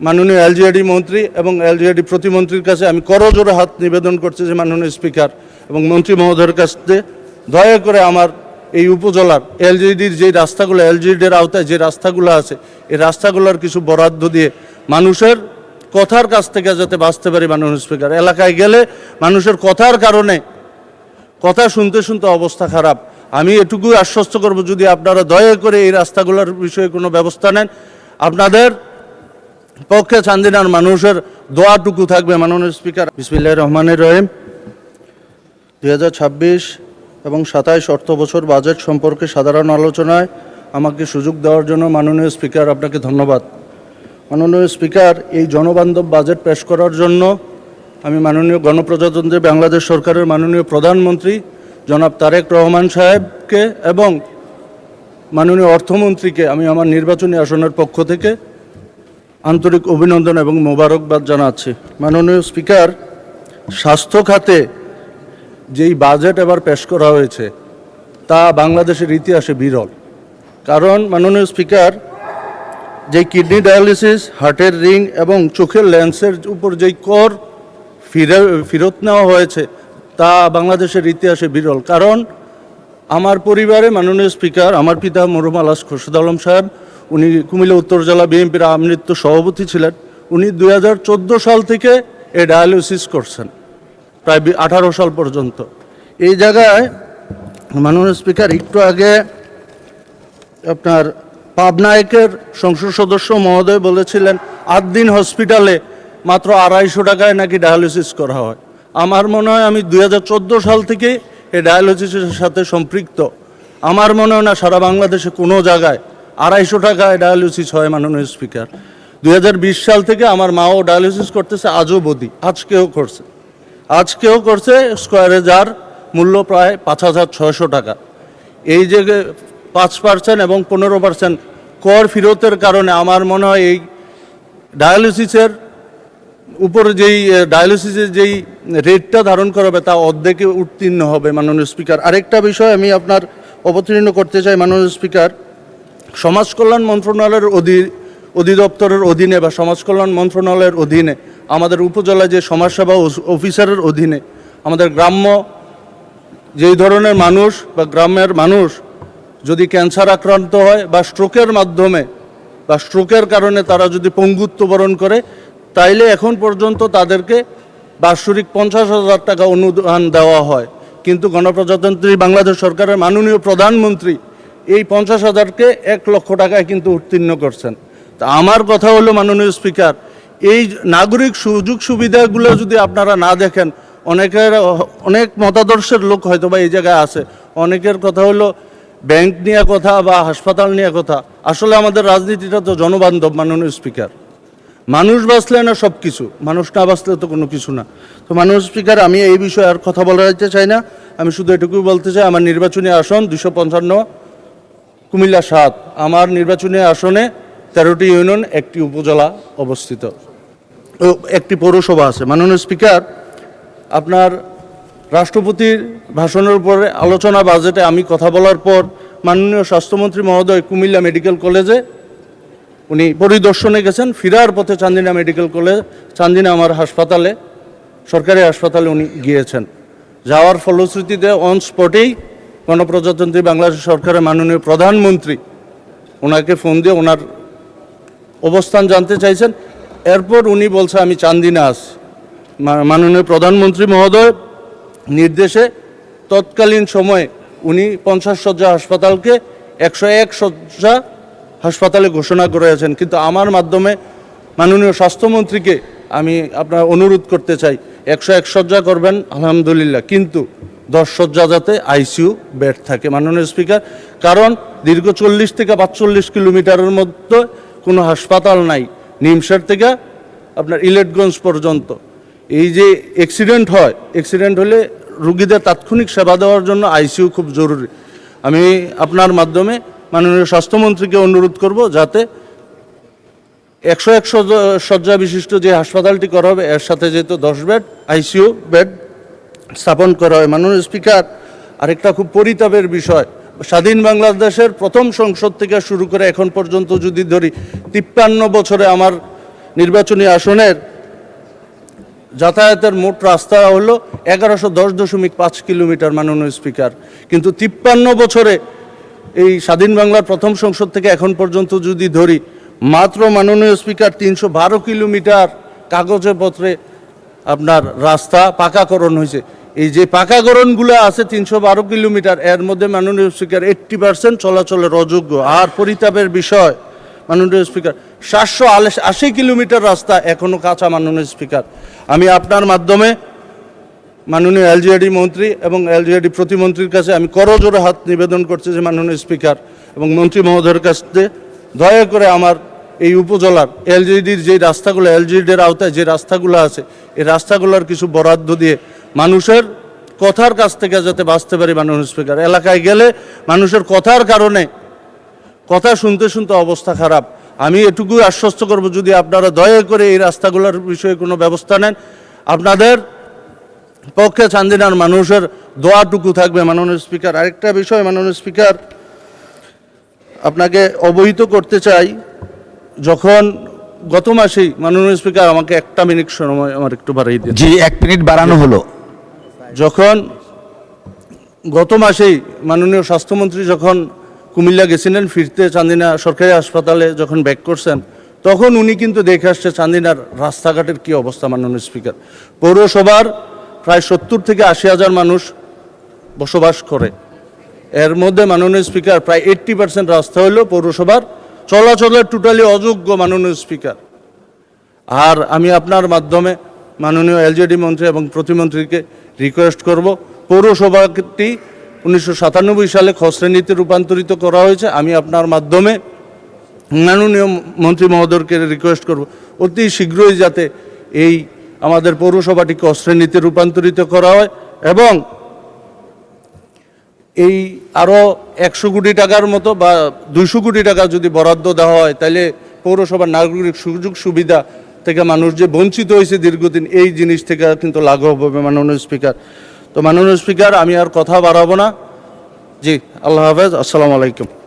মাননীয় এলজিইডি মন্ত্রী এবং এলজিইডি প্রতিমন্ত্রীর কাছে আমি করজোড়ে হাত নিবেদন করছি যে মাননীয় স্পিকার এবং মন্ত্রী মহোদয়ের কাছে দয়া করে আমার এই উপজেলার এলজিইডির যে রাস্তাগুলো, এলজিইডির আওতায় যে রাস্তাগুলো আছে, এই রাস্তাগুলোর কিছু বরাদ্দ দিয়ে মানুষের কথার কাছ থেকে যাতে বাঁচতে পারি। মাননীয় স্পিকার, এলাকায় গেলে মানুষের কথার কারণে কথা শুনতে শুনতে অবস্থা খারাপ। আমি এটুকুই আশ্বস্ত করব, যদি আপনারা দয়া করে এই রাস্তাগুলোর বিষয়ে কোনো ব্যবস্থা নেন, আপনাদের পক্ষে চান্দিনার মানুষের দোয়াটুকু থাকবে। মাননীয় স্পিকার, বিসমিল্লাহির রহমানির রহিম। 2026 এবং 27 অর্থ বছর বাজেট সম্পর্কে সাধারণ আলোচনায় আমাকে সুযোগ দেওয়ার জন্য মাননীয় স্পিকার আপনাকে ধন্যবাদ। মাননীয় স্পিকার, এই জনবান্ধব বাজেট পেশ করার জন্য আমি মাননীয় গণপ্রজাতন্ত্রী বাংলাদেশ সরকারের মাননীয় প্রধানমন্ত্রী জনাব তারেক রহমান সাহেবকে এবং মাননীয় অর্থমন্ত্রীকে আমি আমার নির্বাচনী আসনের পক্ষ থেকে আন্তরিক অভিনন্দন এবং মোবারকবাদ জানাচ্ছি। মাননীয় স্পিকার, স্বাস্থ্য খাতে যেই বাজেট এবার পেশ করা হয়েছে তা বাংলাদেশের ইতিহাসে বিরল। কারণ মাননীয় স্পিকার, যেই কিডনি ডায়ালিসিস, হার্টের রিং এবং চোখের লেন্সের উপর যেই কর ফেরত নেওয়া হয়েছে তা বাংলাদেশের ইতিহাসে বিরল। কারণ আমার পরিবারে মাননীয় স্পিকার, আমার পিতা মরহুম আলহাজ খোরশেদ আলম সাহেব, উনি কুমিল্লা উত্তর জেলা বিএনপির আমৃত্য সভাপতি ছিলেন। উনি 2014 সাল থেকে এই ডায়ালিসিস করছেন প্রায় 18 সাল পর্যন্ত। এই জায়গায় মাননীয় স্পিকার, একটু আগে আপনার পাবনায়কের সংসদ সদস্য মহোদয় বলেছিলেন 8 দিন হসপিটালে মাত্র 250 টাকায় নাকি ডায়ালিসিস করা হয়। আমার মনে হয় আমি 2014 সাল থেকে এই ডায়ালিসিসের সাথে সম্পৃক্ত। আমার মনে হয় না সারা বাংলাদেশে কোনো জায়গায় 250 টাকায় ডায়ালিসিস হয়। মাননীয় স্পিকার, 2020 সাল থেকে আমার মাও ডায়ালিসিস করতেছে, আজও বদি, আজকেও করছে স্কোয়ারে, যার মূল্য প্রায় 5600 টাকা। এই যে 5% এবং 15% কর ফেরতের কারণে আমার মনে হয় এই ডায়ালিসিসের উপরে ডায়ালিসিসের যেই রেটটা ধারণ করাবে তা অর্ধেকে উত্তীর্ণ হবে। মাননীয় স্পিকার, আরেকটা বিষয় আমি আপনার অবতীর্ণ করতে চাই। মাননীয় স্পিকার, সমাজ কল্যাণ মন্ত্রণালয়ের অধিদপ্তরের অধীনে বা সমাজ কল্যাণ মন্ত্রণালয়ের অধীনে আমাদের উপজেলায় যে সমাজসেবা অফিসারের অধীনে আমাদের গ্রাম্য যেই ধরনের মানুষ বা গ্রামের মানুষ যদি ক্যান্সার আক্রান্ত হয় বা স্ট্রোকের মাধ্যমে বা স্ট্রোকের কারণে তারা যদি পঙ্গুত্ব বরণ করে, তাইলে এখন পর্যন্ত তাদেরকে বাৎসরিক 50,000 টাকা অনুদান দেওয়া হয়। কিন্তু গণপ্রজাতন্ত্রী বাংলাদেশ সরকারের মাননীয় প্রধানমন্ত্রী এই 50,000কে 1 লক্ষ টাকায় কিন্তু উত্তীর্ণ করছেন। তা আমার কথা হলো মাননীয় স্পিকার, এই নাগরিক সুযোগ সুবিধাগুলো যদি আপনারা না দেখেন, অনেক মতাদর্শের লোক হয়তো বা এই জায়গায় আছে, অনেকের কথা হলো ব্যাংক নিয়ে কথা বা হাসপাতাল নিয়ে কথা। আসলে আমাদের রাজনীতিটা তো জনবান্ধব। মাননীয় স্পিকার, মানুষ বাঁচলে না সব কিছু, মানুষ না বাঁচলে তো কোনো কিছু না। তো মাননীয় স্পিকার, আমি এই বিষয়ে আর কথা বলতে চাই না। আমি শুধু এটুকুই বলতে চাই, আমার নির্বাচনী আসন 255 কুমিল্লা 7, আমার নির্বাচনী আসনে 13টি ইউনিয়ন, 1টি উপজেলা অবস্থিত, একটি পৌরসভা আছে। মাননীয় স্পিকার, আপনার রাষ্ট্রপতির ভাষণের উপরে আলোচনা বাজেটে আমি কথা বলার পর মাননীয় স্বাস্থ্যমন্ত্রী মহোদয় কুমিল্লা মেডিকেল কলেজে উনি পরিদর্শনে গেছেন। ফেরার পথে চান্দিনা মেডিকেল কলেজ, চান্দিনা আমার হাসপাতালে, সরকারি হাসপাতালে উনি গিয়েছেন। যাওয়ার ফলশ্রুতিতে অন স্পটেই গণপ্রজাতন্ত্রী বাংলাদেশ সরকারের মাননীয় প্রধানমন্ত্রী ওনাকে ফোন দিয়ে ওনার অবস্থান জানতে চাইছেন। এরপর উনি বলছে আমি চান্দিনা আছি। মাননীয় প্রধানমন্ত্রী মহোদয় নির্দেশে তৎকালীন সময়ে উনি 50 শয্যা হাসপাতালকে 101 শয্যা হাসপাতালে ঘোষণা করেছেন। কিন্তু আমার মাধ্যমে মাননীয় স্বাস্থ্যমন্ত্রীকে আমি আপনার অনুরোধ করতে চাই, 101 শয্যা করবেন আলহামদুলিল্লাহ, কিন্তু 10 শয্যা যাতে আইসিইউ বেড থাকে। মাননীয় স্পিকার, কারণ দীর্ঘ 40 থেকে 45 কিলোমিটারের মধ্যে কোনো হাসপাতাল নাই, নিমসার থেকে আপনার ইলেটগঞ্জ পর্যন্ত। এই যে অ্যাক্সিডেন্ট হয়, অ্যাক্সিডেন্ট হলে রুগীদের তাৎক্ষণিক সেবা দেওয়ার জন্য আইসিইউ খুব জরুরি। আমি আপনার মাধ্যমে মাননীয় স্বাস্থ্যমন্ত্রীকে অনুরোধ করব যাতে 101 শয্যা বিশিষ্ট যে হাসপাতালটি করা হবে এর সাথে যেহেতু 10 বেড আইসিইউ বেড স্থাপন করা হয়। মাননীয় স্পিকার, আরেকটা খুব পরিতাপের বিষয়, স্বাধীন বাংলাদেশের প্রথম সংসদ থেকে শুরু করে এখন পর্যন্ত যদি ধরি, 53 বছরে আমার নির্বাচনী আসনের যাতায়াতের মোট রাস্তা হলো 1110.5 কিলোমিটার মাননীয় স্পিকার, কিন্তু 53 বছরে এই স্বাধীন বাংলার প্রথম সংসদ থেকে এখন পর্যন্ত যদি ধরি, মাত্র মাননীয় স্পিকার 312 কিলোমিটার কাগজে পত্রে আপনার রাস্তা পাকাকরণ হয়েছে। এই যে পাকাকরণগুলো আছে 312 কিলোমিটার, এর মধ্যে মাননীয় স্পিকার 80% চলাচলের অযোগ্য। আর পরিতাপের বিষয় মাননীয় স্পিকার 780 কিলোমিটার রাস্তা এখনো কাঁচা। মাননীয় স্পিকার, আমি আপনার মাধ্যমে মাননীয় এলজিইডি মন্ত্রী এবং এলজিইডি প্রতিমন্ত্রীর কাছে আমি করজোড়ে হাত নিবেদন করছি যে মাননীয় স্পিকার এবং মন্ত্রী মহোদয়ের কাছে দয়া করে আমার এই উপজেলার এলজিইডির যে রাস্তাগুলো, এলজিইডির আওতায় যে রাস্তাগুলো আছে, এই রাস্তাগুলোর কিছু বরাদ্দ দিয়ে মানুষের কথার কাছ থেকে যাতে বাঁচতে পারি। মাননীয় স্পিকার, এলাকায় গেলে মানুষের কথার কারণে কথা শুনতে শুনতে অবস্থা খারাপ। আমি এটুকু আশ্বস্ত করব, যদি আপনারা দয়া করে এই রাস্তাগুলোর বিষয়ে কোনো ব্যবস্থা নেন, আপনাদের পক্ষে চান্দিনার মানুষের দোয়াটুকু থাকবে। মাননীয় স্পিকার, আরেকটা বিষয় মাননীয় স্পিকার আপনাকে অবহিত করতে চাই, যখন গত মাসেই মাননীয় স্পিকার আমাকে 1 মিনিট সময় আমার একটু বাড়িয়ে দিন। জি, 1 মিনিট বাড়ানো হলো। যখন গত মাসেই মাননীয় স্বাস্থ্যমন্ত্রী যখন কুমিল্লা গেছিলেন, ফিরতে চান্দিনা সরকারি হাসপাতালে যখন ব্যাক করছেন, তখন উনি কিন্তু দেখে আসছে চান্দিনার রাস্তাঘাটের কি অবস্থা। মাননীয় স্পিকার, পৌরসভার প্রায় 70 থেকে 80 হাজার মানুষ বসবাস করে, এর মধ্যে মাননীয় স্পিকার প্রায় 80% রাস্তা হলো পৌরসভার চলাচলের টোটালি অযোগ্য। মাননীয় স্পিকার, আর আমি আপনার মাধ্যমে মাননীয় এলজিইডি মন্ত্রী এবং প্রতিমন্ত্রীকে রিকোয়েস্ট করব, পৌরসভাটি 1997 সালে খ শ্রেণীতে রূপান্তরিত করা হয়েছে। আমি আপনার মাধ্যমে মাননীয় মন্ত্রী মহোদয়কে রিকোয়েস্ট করব অতি শীঘ্রই যাতে এই আমাদের পৌরসভাটি ক শ্রেণীতে রূপান্তরিত করা হয়, এবং এই আরও 100 কোটি টাকার মতো বা 200 কোটি টাকা যদি বরাদ্দ দেওয়া হয়, তাহলে পৌরসভার নাগরিক সুযোগ সুবিধা থেকে মানুষ যে বঞ্চিত হয়েছে দীর্ঘদিন, এই জিনিস থেকে কিন্তু লাঘব হবে। মাননীয় স্পিকার, তো মাননীয় স্পিকার আমি আর কথা বাড়াবো না। জি, আল্লাহ হাফেজ, আসসালামু আলাইকুম।